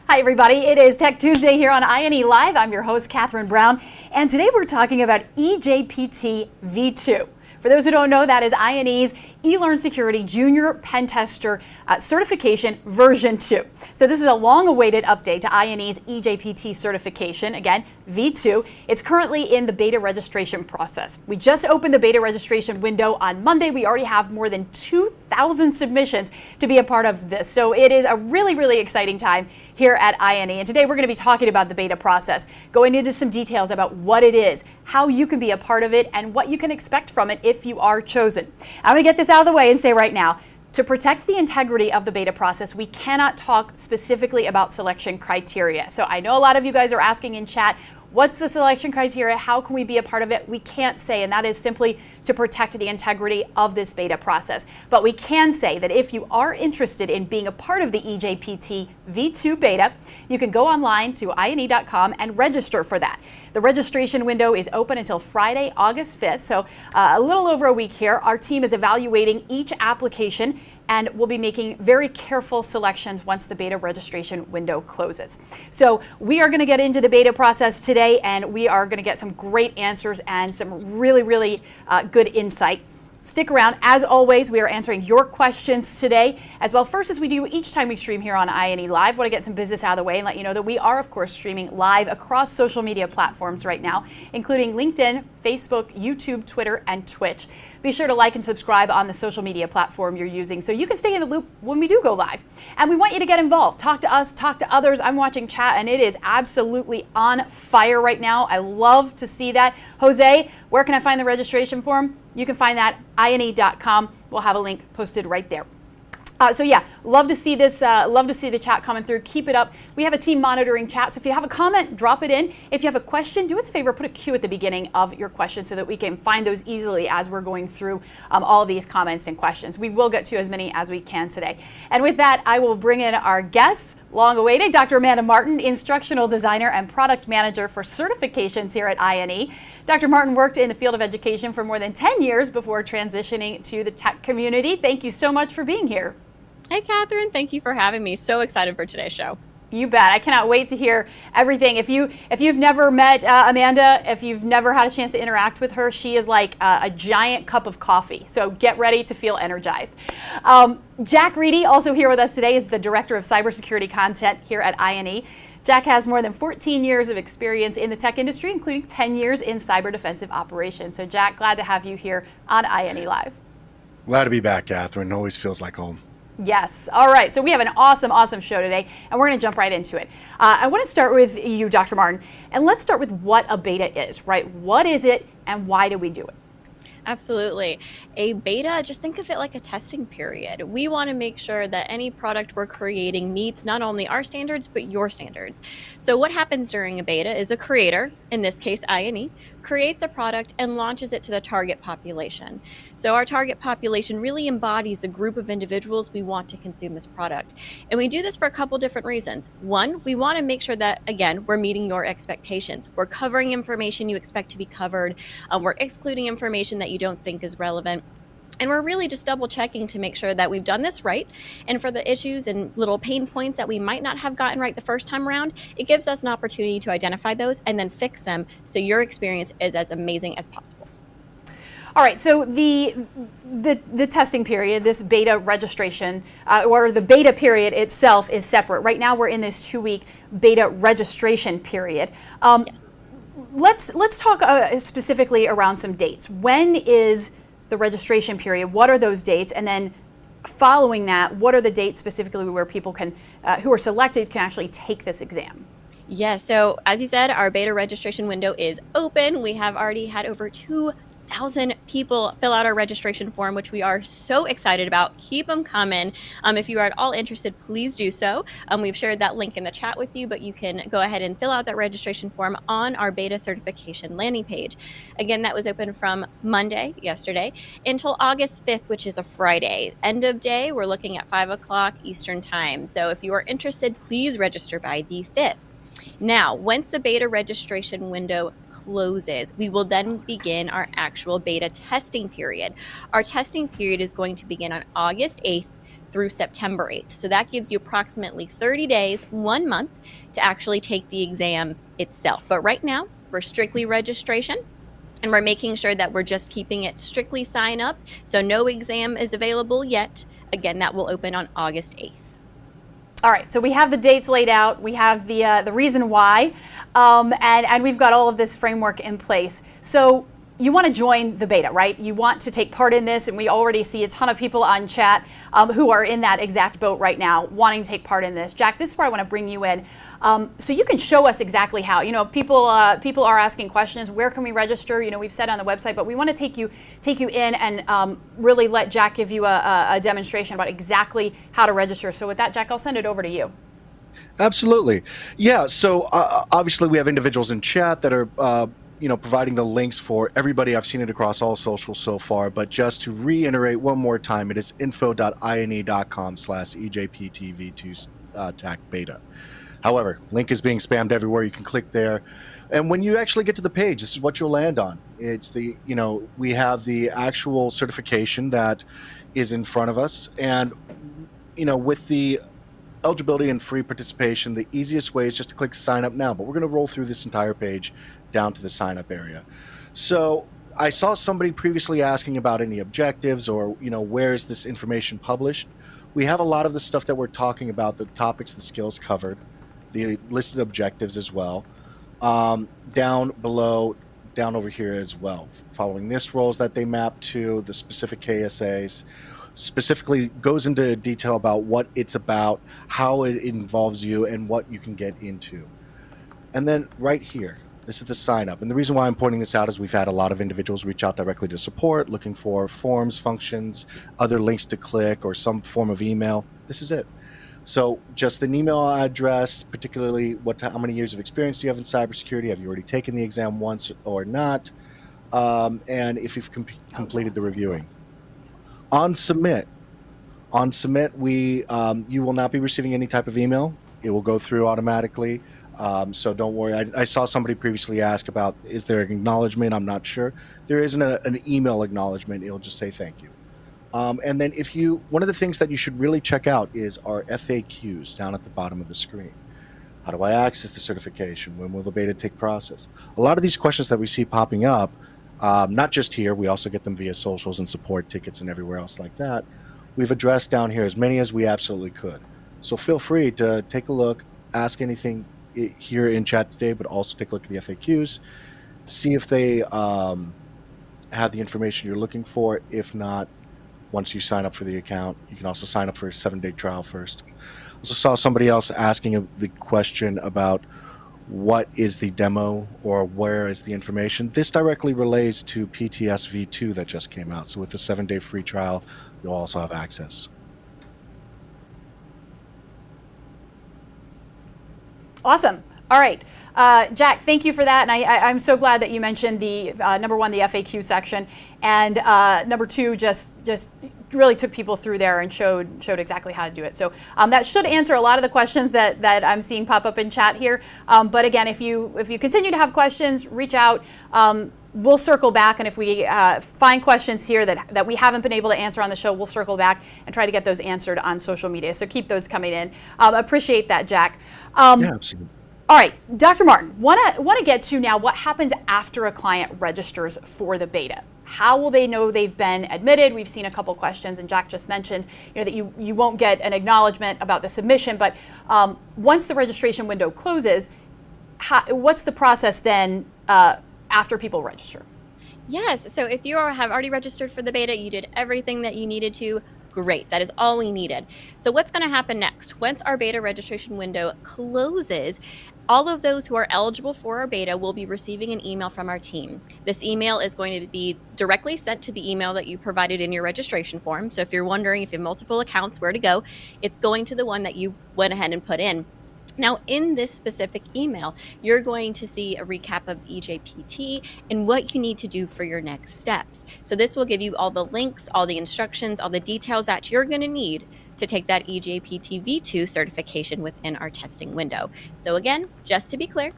Hi everybody, it is Tech Tuesday here on INE Live. I'm your host, Catherine Brown, and today we're talking about eJPT V2. For those who don't know, that is INE's eLearn Security Junior Pen Tester Certification version 2. So this is a long-awaited update to INE's eJPT certification, again, V2. It's currently in the beta registration process. We just opened the beta registration window on Monday. We already have more than 2,000 submissions to be a part of this. So it is a really, really exciting time here at INE. And today we're going to be talking about the beta process, going into some details about what it is, how you can be a part of it, and what you can expect from it if you are chosen. I'm going to get this out of the way and say right now, to protect the integrity of the beta process, we cannot talk specifically about selection criteria. So I know a lot of you guys are asking in chat, what's the selection criteria? How can we be a part of it? We can't say, and that is simply to protect the integrity of this beta process. But we can say that if you are interested in being a part of the eJPT V2 beta, you can go online to INE.com and register for that. The registration window is open until Friday, August 5th, so a little over a week here. Our team is evaluating each application and we'll be making very careful selections once the beta registration window closes. So we are going to get into the beta process today, and we are going to get some great answers and some really, really good insight. Stick around. As always, we are answering your questions today as well. First, as we do each time we stream here on INE Live, I want to get some business out of the way and let you know that we are, of course, streaming live across social media platforms right now, including LinkedIn, Facebook, YouTube, Twitter, and Twitch. Be sure to like and subscribe on the social media platform you're using so you can stay in the loop when we do go live. And we want you to get involved. Talk to us, talk to others. I'm watching chat, and it is absolutely on fire right now. I love to see that. Jose, where can I find the registration form? You can find that INE.com. We'll have a link posted right there. So yeah, love to see this, love to see the chat coming through. Keep it up. We have a team monitoring chat, so if you have a comment, drop it in. If you have a question, do us a favor, put a Q at the beginning of your question so that we can find those easily as we're going through all of these comments and questions. We will get to as many as we can today. And with that, I will bring in our guests, long awaited, Dr. Amanda Martin, Instructional Designer and Product Manager for Certifications here at INE. Dr. Martin worked in the field of education for more than 10 years before transitioning to the tech community. Thank you so much for being here. Hey, Catherine. Thank you for having me. So excited for today's show. You bet. I cannot wait to hear everything. If you've never met Amanda, if you've never had a chance to interact with her, she is like a giant cup of coffee. So get ready to feel energized. Jack Reedy, also here with us today, is the Director of Cybersecurity Content here at INE. Jack has more than 14 years of experience in the tech industry, including 10 years in cyber defensive operations. So Jack, glad to have you here on INE Live. Glad to be back, Catherine. Always feels like home. Yes. All right. So we have an awesome, awesome show today, and we're going to jump right into it. I want to start with you, Dr. Martin, and let's start with what a beta is, right? What is it, and why do we do it? Absolutely. A beta, just think of it like a testing period. We want to make sure that any product we're creating meets not only our standards, but your standards. So what happens during a beta is a creator, in this case INE, creates a product and launches it to the target population. So our target population really embodies a group of individuals we want to consume this product. And we do this for a couple different reasons. One, we want to make sure that, again, we're meeting your expectations. We're covering information you expect to be covered. We're excluding information that you don't think is relevant. And we're really just double checking to make sure that we've done this right. And for the issues and little pain points that we might not have gotten right the first time around, it gives us an opportunity to identify those and then fix them so your experience is as amazing as possible. All right, so the testing period, this beta registration, or the beta period itself is separate. Right now we're in this 2-week beta registration period. Yes. Let's talk specifically around some dates. When is the registration period? What are those dates? And then following that, what are the dates specifically where people can, who are selected, can actually take this exam? Yeah, so as you said, our beta registration window is open. We have already had over 2,000 people fill out our registration form, which we are so excited about. Keep them coming. If you are at all interested, please do so. We've shared that link in the chat with you, but you can go ahead and fill out that registration form on our beta certification landing page. Again, that was open from Monday, yesterday, until August 5th, which is a Friday. End of day, we're looking at 5 o'clock Eastern time. So if you are interested, please register by the 5th. Now, once the beta registration window closes, we will then begin our actual beta testing period. Our testing period is going to begin on August 8th through September 8th. So that gives you approximately 30 days, 1 month to actually take the exam itself. But right now, we're strictly registration. And we're making sure that we're just keeping it strictly sign up. So no exam is available yet. Again, that will open on August 8th. All right, so we have the dates laid out. We have the reason why, and we've got all of this framework in place. So you want to join the beta, right? You want to take part in this, and we already see a ton of people on chat who are in that exact boat right now, wanting to take part in this. Jack, this is where I want to bring you in, so you can show us exactly how. You know, people are asking questions. Where can we register? You know, we've said on the website, but we want to take you in and really let Jack give you a demonstration about exactly how to register. So with that, Jack, I'll send it over to you. Absolutely. Yeah. So obviously we have individuals in chat that are providing the links for everybody. I've seen it across all socials so far, but just to reiterate one more time, it is info.ine.com/eJPTv2 TAC beta. However, link is being spammed everywhere. You can click there. And when you actually get to the page, this is what you'll land on. It's we have the actual certification that is in front of us. And, with the eligibility and free participation, the easiest way is just to click sign up now. But we're going to roll through this entire page down to the sign up area. So I saw somebody previously asking about any objectives or, where is this information published? We have a lot of the stuff that we're talking about, the topics, the skills covered, the listed objectives as well. Down below, down over here as well. Following this roles that they map to the specific KSAs, specifically goes into detail about what it's about, how it involves you, and what you can get into. And then right here, this is the sign up. And the reason why I'm pointing this out is we've had a lot of individuals reach out directly to support, looking for forms, functions, other links to click, or some form of email. This is it. So just an email address, particularly how many years of experience do you have in cybersecurity? Have you already taken the exam once or not? And if you've completed the reviewing. On submit, we you will not be receiving any type of email. It will go through automatically. So don't worry. I saw somebody previously ask about, is there an acknowledgement? I'm not sure. There isn't an email acknowledgement. It'll just say thank you. And then one of the things that you should really check out is our FAQs down at the bottom of the screen. How do I access the certification? When will the beta take process? A lot of these questions that we see popping up, not just here, we also get them via socials and support tickets and everywhere else like that. We've addressed down here as many as we absolutely could. So feel free to take a look, ask anything here in chat today, but also take a look at the FAQs, see if they have the information you're looking for. If not, once you sign up for the account, you can also sign up for a 7-day trial first. Also saw somebody else asking the question about what is the demo or where is the information. This directly relates to PTS V2 that just came out. So with the 7-day free trial, you'll also have access. Awesome. All right. Jack, thank you for that. And I'm so glad that you mentioned the number one, the FAQ section, and number two, just really took people through there and showed exactly how to do it. So that should answer a lot of the questions that I'm seeing pop up in chat here. But again, if you continue to have questions, reach out. We'll circle back, and if we find questions here that we haven't been able to answer on the show, we'll circle back and try to get those answered on social media. So keep those coming in. Appreciate that, Jack. Yeah, absolutely. All right, Dr. Martin, want to get to now what happens after a client registers for the beta. How will they know they've been admitted? We've seen a couple questions, and Jack just mentioned that you won't get an acknowledgement about the submission, but once the registration window closes, what's the process then after people register? Yes, so if you have already registered for the beta, you did everything that you needed to, great. That is all we needed. So what's going to happen next? Once our beta registration window closes, all of those who are eligible for our beta will be receiving an email from our team. This email is going to be directly sent to the email that you provided in your registration form. So if you're wondering if you have multiple accounts, where to go, it's going to the one that you went ahead and put in. Now, in this specific email, you're going to see a recap of eJPT and what you need to do for your next steps. So this will give you all the links, all the instructions, all the details that you're going to need to take that eJPT V2 certification within our testing window. So again, just to be clear,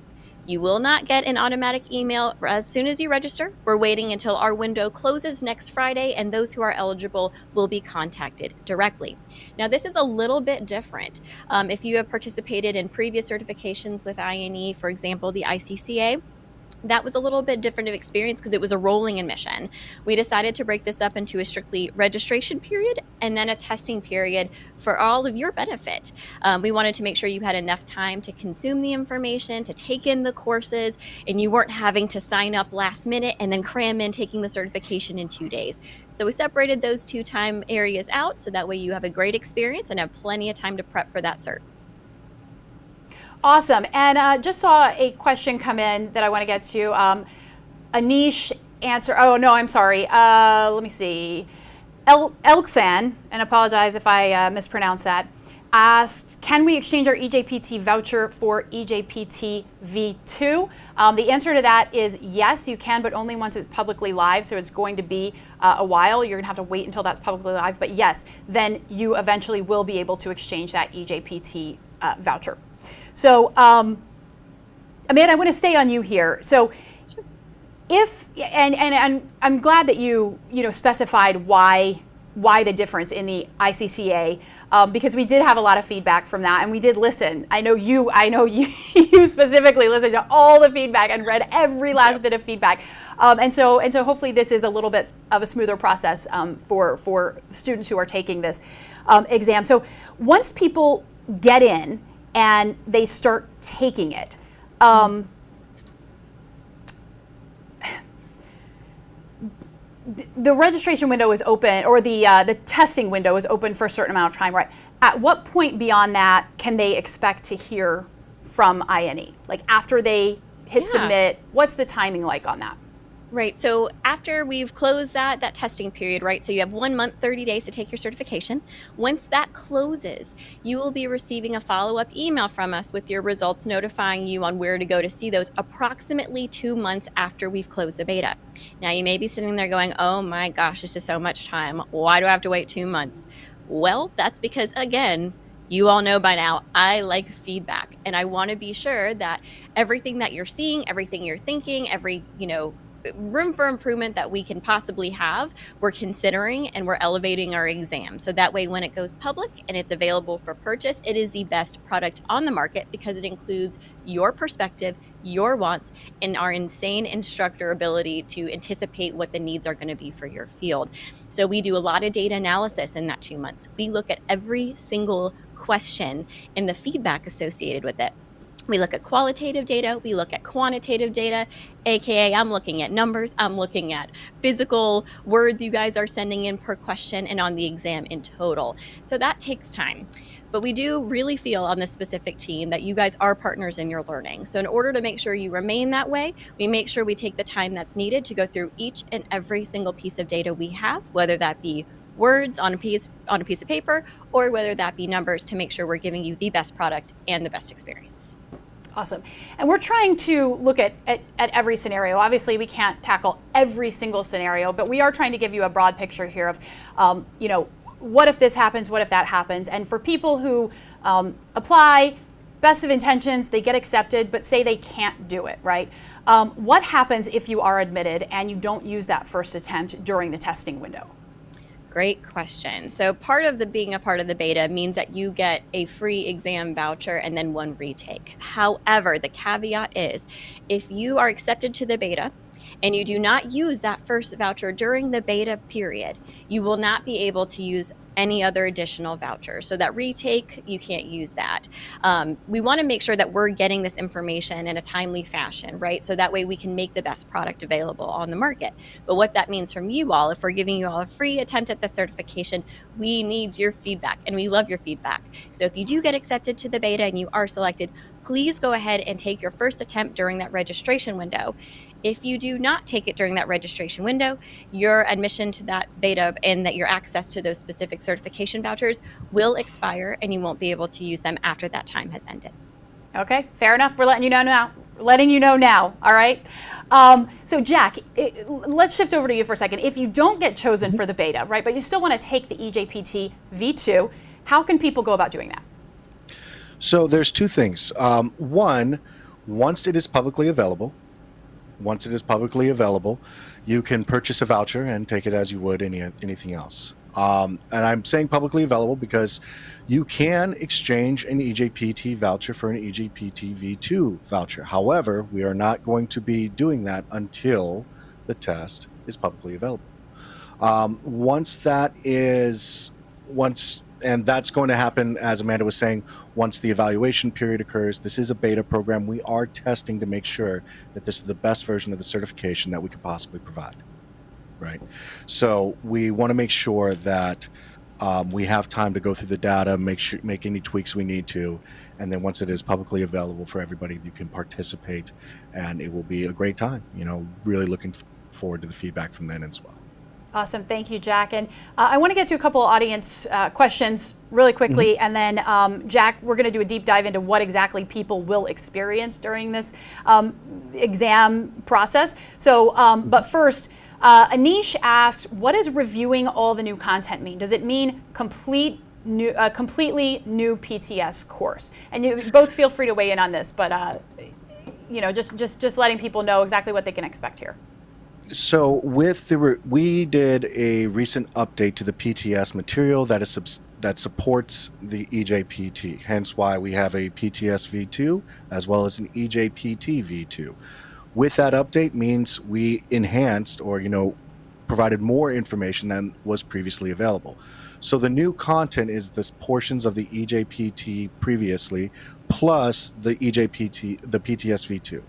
You will not get an automatic email as soon as you register. We're waiting until our window closes next Friday, and those who are eligible will be contacted directly. Now, this is a little bit different. If you have participated in previous certifications with INE, for example, the ICCA, that was a little bit different of experience because it was a rolling admission. We decided to break this up into a strictly registration period and then a testing period for all of your benefit. We wanted to make sure you had enough time to consume the information, to take in the courses, and you weren't having to sign up last minute and then cram in taking the certification in 2 days. So we separated those two time areas out so that way you have a great experience and have plenty of time to prep for that cert. Awesome. And just saw a question come in that I want to get to. Anish answer. Oh, no, I'm sorry. Let me see. Elksan, and apologize if I mispronounced that, asked, can we exchange our eJPT voucher for eJPT V2? The answer to that is yes, you can, but only once it's publicly live. So it's going to be a while. You're going to have to wait until that's publicly live. But yes, then you eventually will be able to exchange that eJPT voucher. So, Amanda, I want to stay on you here. So, if and I'm glad that you specified why the difference in the ICCA, because we did have a lot of feedback from that, and we did listen. I know you you specifically listened to all the feedback and read every last bit of feedback, and so hopefully this is a little bit of a smoother process for students who are taking this exam. So once people get in and they start taking it, the registration window is open, or the testing window is open for a certain amount of time, right? At what point beyond that can they expect to hear from INE? Like after they hit submit, what's the timing like on that? Right. So after we've closed that testing period, right? So you have 1 month, 30 days to take your certification. Once that closes, you will be receiving a follow-up email from us with your results notifying you on where to go to see those approximately 2 months after we've closed the beta. Now you may be sitting there going, oh my gosh, this is so much time. Why do I have to wait 2 months? Well, that's because, again, you all know by now, I like feedback, and I want to be sure that everything that you're seeing, everything you're thinking, every, room for improvement that we can possibly have, we're considering and we're elevating our exam. So that way, when it goes public and it's available for purchase, it is the best product on the market because it includes your perspective, your wants, and our insane instructor ability to anticipate what the needs are going to be for your field. So we do a lot of data analysis in that 2 months. We look at every single question and the feedback associated with it. We look at qualitative data, we look at quantitative data, aka I'm looking at numbers, I'm looking at physical words you guys are sending in per question and on the exam in total. So that takes time. But we do really feel on this specific team that you guys are partners in your learning. So in order to make sure you remain that way, we make sure we take the time that's needed to go through each and every single piece of data we have, whether that be words on a piece of paper or whether that be numbers, to make sure we're giving you the best product and the best experience. Awesome. And we're trying to look at every scenario. Obviously, we can't tackle every single scenario, but we are trying to give you a broad picture here of, what if this happens, what if that happens? And for people who apply, best of intentions, they get accepted, but say they can't do it, right? What happens if you are admitted and you don't use that first attempt during the testing window? Great question. So part of being a part of the beta means that you get a free exam voucher and then one retake. However, the caveat is if you are accepted to the beta and you do not use that first voucher during the beta period, you will not be able to use any other additional vouchers. So that retake, you can't use that. We want to make sure that we're getting this information in a timely fashion, right? So that way we can make the best product available on the market. But what that means from you all, if we're giving you all a free attempt at the certification, we need your feedback and we love your feedback. So if you do get accepted to the beta and you are selected, please go ahead and take your first attempt during that registration window. If you do not take it during that registration window, your admission to that beta and that your access to those specific certification vouchers will expire and you won't be able to use them after that time has ended. Okay, fair enough. We're letting you know now. All right. So Jack, let's shift over to you for a second. If you don't get chosen for the beta, right, but you still want to take the eJPT V2, how can people go about doing that? So there's two things. One, Once it is publicly available, you can purchase a voucher and take it as you would anything else. And I'm saying publicly available because you can exchange an eJPT voucher for an eJPT V2 voucher. However, we are not going to be doing that until the test is publicly available. And that's going to happen, as Amanda was saying, once the evaluation period occurs. This is a beta program. We are testing to make sure that this is the best version of the certification that we could possibly provide, right? So we want to make sure that we have time to go through the data, make any tweaks we need to, and then once it is publicly available for everybody, you can participate, and it will be a great time. Really looking forward to the feedback from then as well. Awesome. Thank you, Jack. And I want to get to a couple of audience questions really quickly. And then, Jack, we're going to do a deep dive into what exactly people will experience during this exam process. So, but first, Anish asks, what does reviewing all the new content mean? Does it mean completely new PTS course? And you both feel free to weigh in on this, but just letting people know exactly what they can expect here. So we did a recent update to the PTS material that supports the eJPT, hence why we have a PTS V2 as well as an eJPT V2. With that update means we enhanced or provided more information than was previously available. So the new content is this portions of the eJPT previously plus the eJPT, the PTS V2.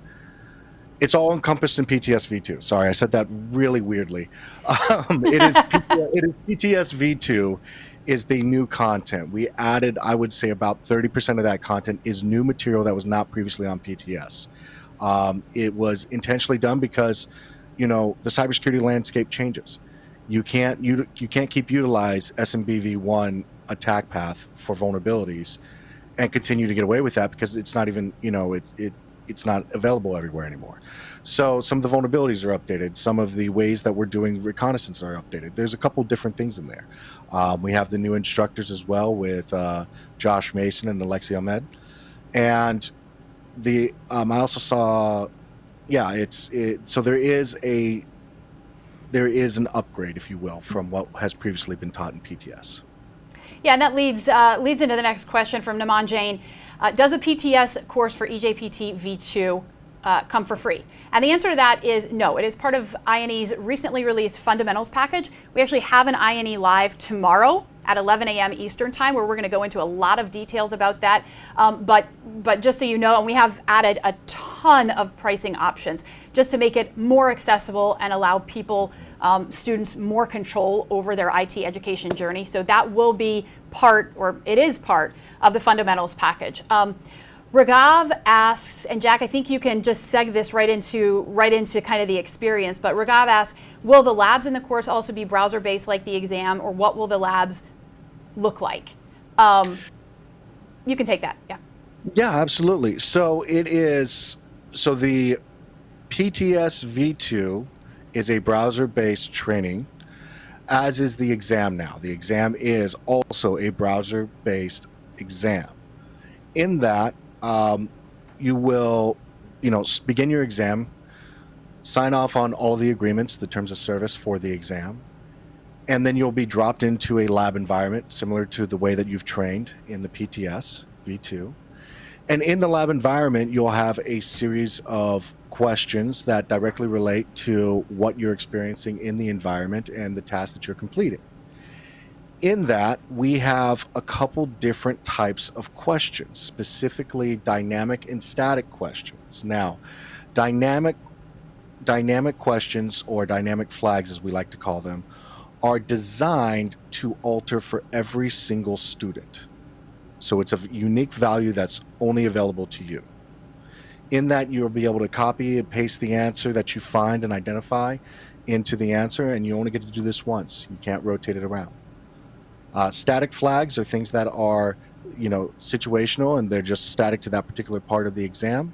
It's all encompassed in PTS V2. Sorry, I said that really weirdly. It is PTS V2 is the new content. We added, I would say, about 30% of that content is new material that was not previously on PTS. It was intentionally done because, the cybersecurity landscape changes. You can't keep utilize SMBV1 attack path for vulnerabilities and continue to get away with that because it's not even, it's not available everywhere anymore. So some of the vulnerabilities are updated. Some of the ways that we're doing reconnaissance are updated. There's a couple different things in there. We have the new instructors as well with Josh Mason and Alexi Ahmed. And I also saw, so there is an upgrade, if you will, from what has previously been taught in PTS. Yeah, and that leads into the next question from Naman Jain. Does the PTS course for eJPT V2 come for free? And the answer to that is no. It is part of INE's recently released fundamentals package. We actually have an INE live tomorrow at 11 a.m. Eastern time where we're going to go into a lot of details about that. But just so you know, and we have added a ton of pricing options just to make it more accessible and allow people, students, more control over their IT education journey. So that will be part, or it is part, of the fundamentals package. Raghav asks, and Jack, I think you can just seg this right into kind of the experience, but Raghav asks, will the labs in the course also be browser-based like the exam, or what will the labs look like? You can take that, yeah. Yeah, absolutely. So the PTS V2 is a browser-based training, as is the exam now. The exam is also a browser-based exam. In that, you will, begin your exam, sign off on all the agreements, the terms of service for the exam, and then you'll be dropped into a lab environment similar to the way that you've trained in the PTS V2. And in the lab environment, you'll have a series of questions that directly relate to what you're experiencing in the environment and the task that you're completing. In that, we have a couple different types of questions, specifically dynamic and static questions. Now, dynamic questions, or dynamic flags as we like to call them, are designed to alter for every single student. So it's a unique value that's only available to you. In that, you'll be able to copy and paste the answer that you find and identify into the answer, and you only get to do this once. You can't rotate it around. Static flags are things that are, situational, and they're just static to that particular part of the exam.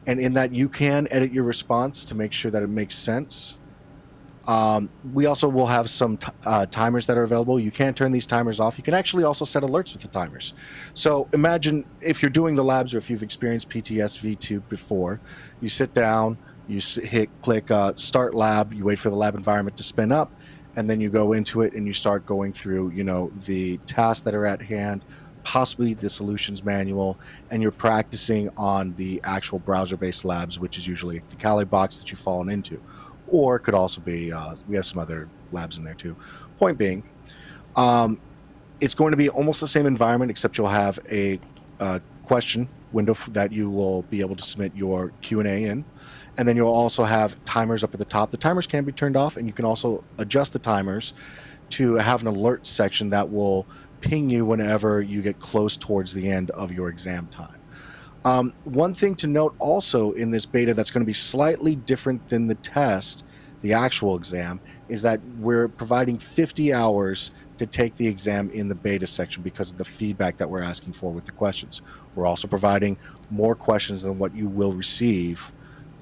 And in that, you can edit your response to make sure that it makes sense. We also will have some timers that are available. You can turn these timers off. You can actually also set alerts with the timers. So imagine if you're doing the labs or if you've experienced PTS V2 before, you sit down, you click start lab, you wait for the lab environment to spin up, and then you go into it and you start going through, the tasks that are at hand, possibly the solutions manual, and you're practicing on the actual browser-based labs, which is usually the Kali box that you've fallen into. Or it could also be, we have some other labs in there too. Point being, it's going to be almost the same environment, except you'll have a question window that you will be able to submit your Q&A in. And then you'll also have timers up at the top. The timers can be turned off, and you can also adjust the timers to have an alert section that will ping you whenever you get close towards the end of your exam time. One thing to note also in this beta that's going to be slightly different than the test, the actual exam, is that we're providing 50 hours to take the exam in the beta section because of the feedback that we're asking for with the questions. We're also providing more questions than what you will receive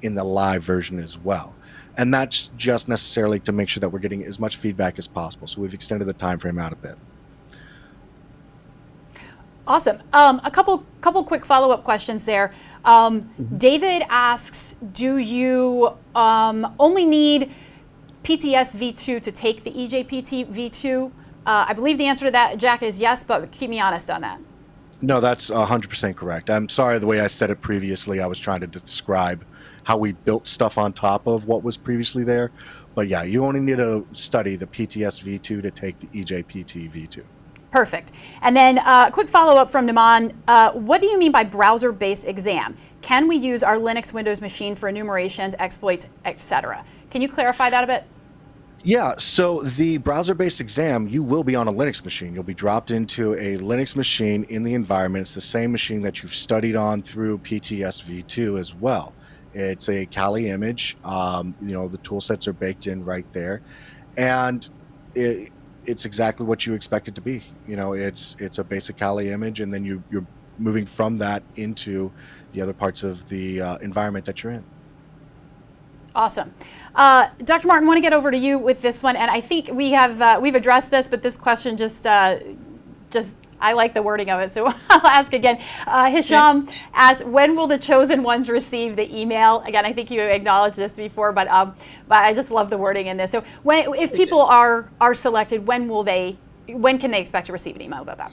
in the live version as well. And that's just necessarily to make sure that we're getting as much feedback as possible. So we've extended the time frame out a bit. Awesome. A couple quick follow-up questions there. David asks, do you only need PTS V2 to take the eJPT V2? I believe the answer to that, Jack, is yes, but keep me honest on that. No, that's 100% correct. I'm sorry the way I said it previously. I was trying to describe how we built stuff on top of what was previously there. But yeah, you only need to study the PTS V2 to take the eJPT V2. Perfect. And then a quick follow-up from Naman. What do you mean by browser-based exam? Can we use our Linux Windows machine for enumerations, exploits, etc.? Can you clarify that a bit? Yeah, so the browser-based exam, you will be on a Linux machine. You'll be dropped into a Linux machine in the environment. It's the same machine that you've studied on through PTS V2 as well. It's a Kali image. The tool sets are baked in right there. And it's exactly what you expect it to be. It's a basic Kali image, and then you're moving from that into the other parts of the environment that you're in. Awesome. Dr. Martin, I want to get over to you with this one, and I think we've addressed this, but this question just I like the wording of it, so I'll ask again. Hisham asks, when will the chosen ones receive the email? Again, I think you acknowledged this before, but I just love the wording in this. So if people are selected, when can they expect to receive an email about that?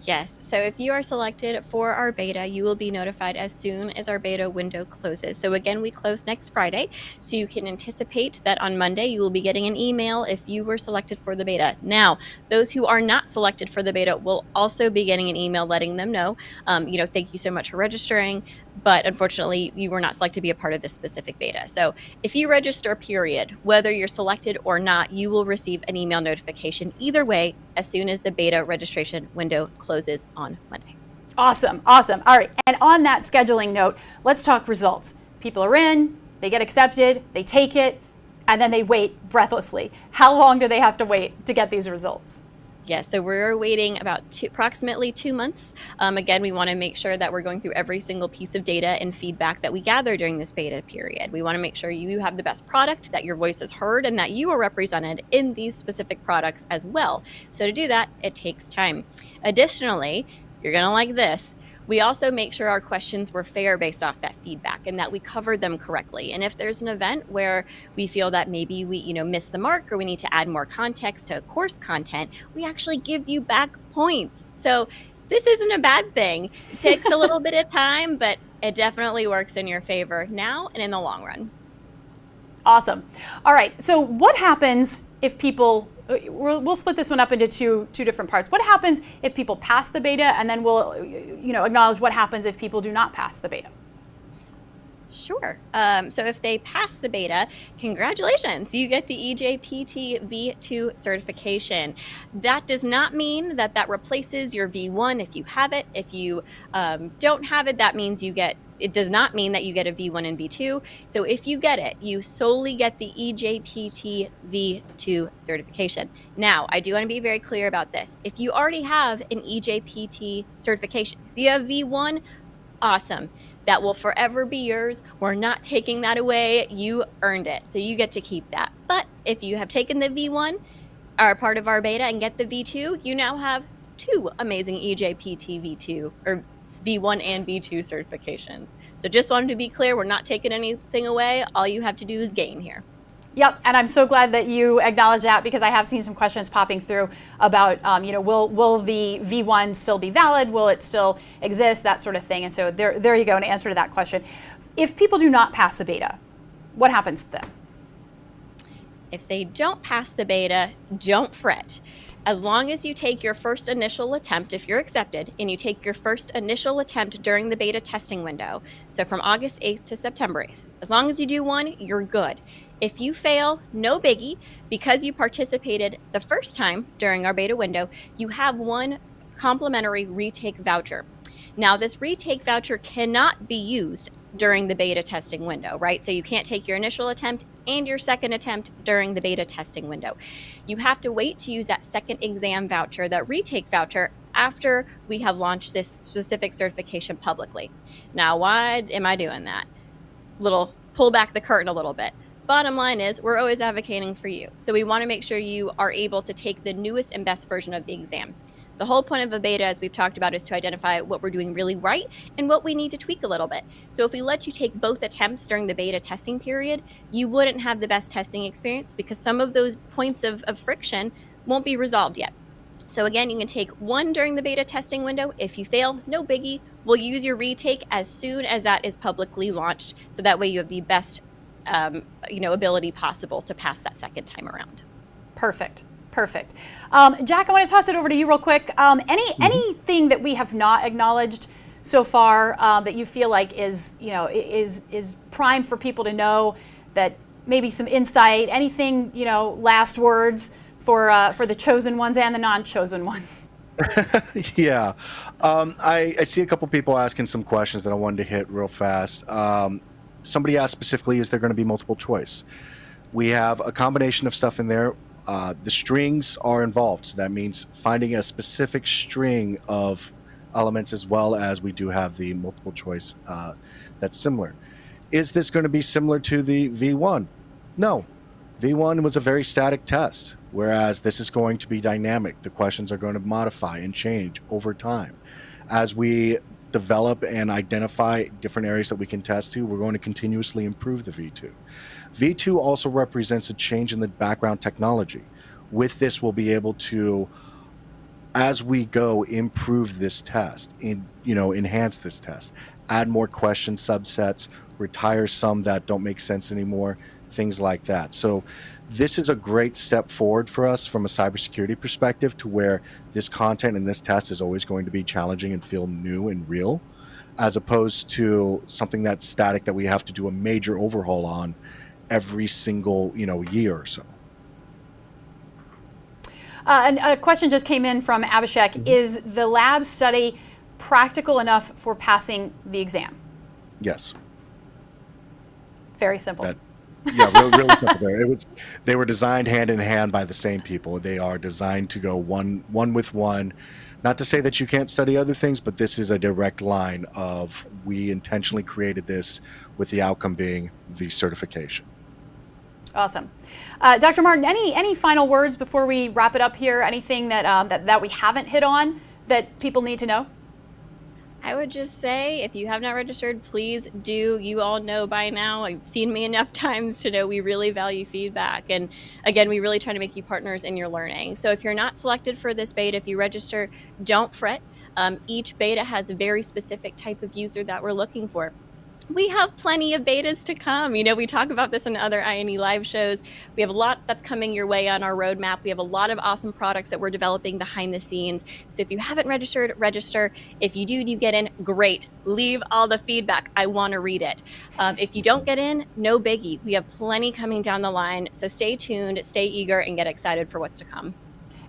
Yes, so if you are selected for our beta, you will be notified as soon as our beta window closes. So again, we close next Friday, so you can anticipate that on Monday you will be getting an email if you were selected for the beta. Now, those who are not selected for the beta will also be getting an email letting them know, thank you so much for registering, but unfortunately you were not selected to be a part of this specific beta. So if you register, period, whether you're selected or not, you will receive an email notification either way as soon as the beta registration window closes on Monday. Awesome. All right, and on that scheduling note, let's talk results. People are in, they get accepted, they take it, and then they wait breathlessly. How long do they have to wait to get these results? Yeah, so we're waiting about approximately 2 months. Again, we want to make sure that we're going through every single piece of data and feedback that we gather during this beta period. We want to make sure you have the best product, that your voice is heard, and that you are represented in these specific products as well. So to do that, it takes time. Additionally, you're going to like this. We also make sure our questions were fair based off that feedback and that we covered them correctly. And if there's an event where we feel that maybe we missed the mark or we need to add more context to course content, we actually give you back points. So this isn't a bad thing. It takes a little bit of time, but it definitely works in your favor now and in the long run. Awesome. All right, so what happens if people, we'll split this one up into two different parts. What happens if people pass the beta, and then we'll acknowledge what happens if people do not pass the beta? Sure. So if they pass the beta, congratulations, you get the eJPT V2 certification. That does not mean that replaces your V1 if you have it. If you don't have it, that means it does not mean that you get a V1 and V2. So if you get it, you solely get the eJPT V2 certification. Now, I do want to be very clear about this. If you already have an eJPT certification, if you have V1, awesome. That will forever be yours. We're not taking that away. You earned it, so you get to keep that. But if you have taken the V1, are part of our beta, and get the V2, you now have 2 amazing eJPT V2 or V1 and V2 certifications. So just wanted to be clear, we're not taking anything away. All you have to do is gain here. Yep, and I'm so glad that you acknowledge that, because I have seen some questions popping through about, will the V1 still be valid? Will it still exist? That sort of thing. And so there you go, an answer to that question. If people do not pass the beta, what happens then? If they don't pass the beta, don't fret. As long as you take your first initial attempt, if you're accepted, and you take your first initial attempt during the beta testing window, so from August 8th to September 8th, as long as you do one, you're good. If you fail, no biggie. Because you participated the first time during our beta window, you have one complimentary retake voucher. Now, this retake voucher cannot be used during the beta testing window, right? So you can't take your initial attempt and your second attempt during the beta testing window. You have to wait to use that second exam voucher, that retake voucher, after we have launched this specific certification publicly. Now, why am I doing that? Pull back the curtain a little bit. Bottom line is, we're always advocating for you. So we want to make sure you are able to take the newest and best version of the exam. The whole point of a beta, as we've talked about, is to identify what we're doing really right and what we need to tweak a little bit. So if we let you take both attempts during the beta testing period, you wouldn't have the best testing experience, because some of those points of friction won't be resolved yet. So again, you can take one during the beta testing window. If you fail, no biggie. We'll use your retake as soon as that is publicly launched, so that way you have the best ability possible to pass that second time around. Perfect. Jack, I want to toss it over to you real quick. Anything that we have not acknowledged so far that you feel like is prime for people to know, that maybe some insight, anything, last words for the chosen ones and the non-chosen ones? Yeah. I see a couple people asking some questions that I wanted to hit real fast. Somebody asked specifically, is there going to be multiple choice? We have a combination of stuff in there. The strings are involved, so that means finding a specific string of elements, as well as we do have the multiple choice that's similar. Is this going to be similar to the V1? No. V1 was a very static test, whereas this is going to be dynamic. The questions are going to modify and change over time. As we develop and identify different areas that we can test to, we're going to continuously improve the V2. V2 also represents a change in the background technology. With this, we'll be able to, as we go, improve this test, enhance this test, add more question subsets, retire some that don't make sense anymore, things like that. So this is a great step forward for us from a cybersecurity perspective, to where this content and this test is always going to be challenging and feel new and real, as opposed to something that's static that we have to do a major overhaul on every single year or so. And a question just came in from Abhishek. Mm-hmm. Is the lab study practical enough for passing the exam? Yes. Very simple. Really simple there. They were designed hand in hand by the same people. They are designed to go one with one. Not to say that you can't study other things, but this is a direct line of, we intentionally created this with the outcome being the certification. Awesome. Dr. Martin, any final words before we wrap it up here? Anything that we haven't hit on that people need to know? I would just say, if you have not registered, please do. You all know by now, I've seen me enough times to know we really value feedback. And again, we really try to make you partners in your learning. So if you're not selected for this beta, if you register, don't fret. Each beta has a very specific type of user that we're looking for. We have plenty of betas to come. We talk about this in other INE live shows. We have a lot that's coming your way on our roadmap. We have a lot of awesome products that we're developing behind the scenes. So if you haven't registered, register. If you do, you get in, great. Leave all the feedback. I want to read it. If you don't get in, no biggie. We have plenty coming down the line. So stay tuned, stay eager, and get excited for what's to come.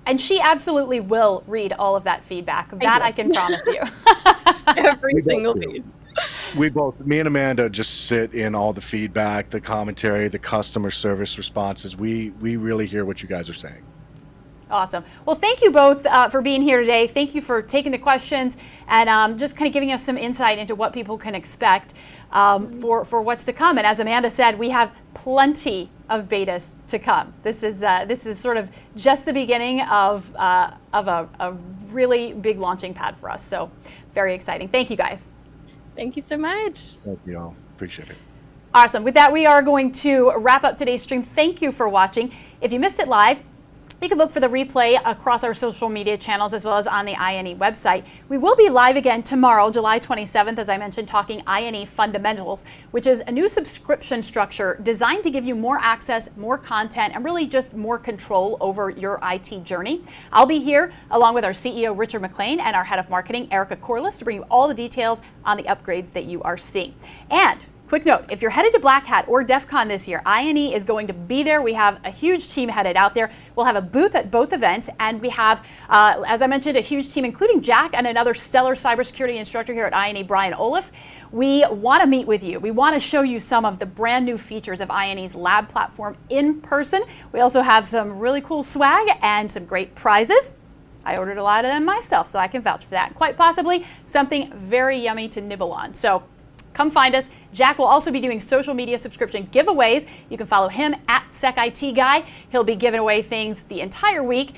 And she absolutely will read all of that feedback. That I can promise you. Every single piece. Me and Amanda just sit in all the feedback, the commentary, the customer service responses. We really hear what you guys are saying. Awesome. Well, thank you both for being here today. Thank you for taking the questions and just kind of giving us some insight into what people can expect for what's to come. And as Amanda said, we have plenty plenty of betas to come. This is sort of just the beginning of a really big launching pad for us. So very exciting. Thank you guys. Thank you so much. Thank you all. Appreciate it. Awesome. With that, we are going to wrap up today's stream. Thank you for watching. If you missed it live, you can look for the replay across our social media channels as well as on the INE website. We will be live again tomorrow, July 27th, as I mentioned, talking INE Fundamentals, which is a new subscription structure designed to give you more access, more content, and really just more control over your IT journey. I'll be here along with our CEO, Richard McLean, and our head of marketing, Erica Corliss, to bring you all the details on the upgrades that you are seeing. And quick note, if you're headed to Black Hat or DEF CON this year, INE is going to be there. We have a huge team headed out there. We'll have a booth at both events, and we have, as I mentioned, a huge team, including Jack and another stellar cybersecurity instructor here at INE, Brian Olaf. We want to meet with you. We want to show you some of the brand new features of INE's lab platform in person. We also have some really cool swag and some great prizes. I ordered a lot of them myself, so I can vouch for that. Quite possibly something very yummy to nibble on. So come find us. Jack will also be doing social media subscription giveaways. You can follow him at SecITGuy. He'll be giving away things the entire week.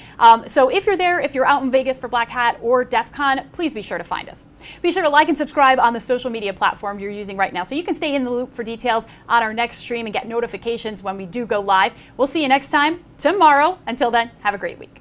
So if you're there, if you're out in Vegas for Black Hat or DEF CON, please be sure to find us. Be sure to like and subscribe on the social media platform you're using right now so you can stay in the loop for details on our next stream and get notifications when we do go live. We'll see you next time tomorrow. Until then, have a great week.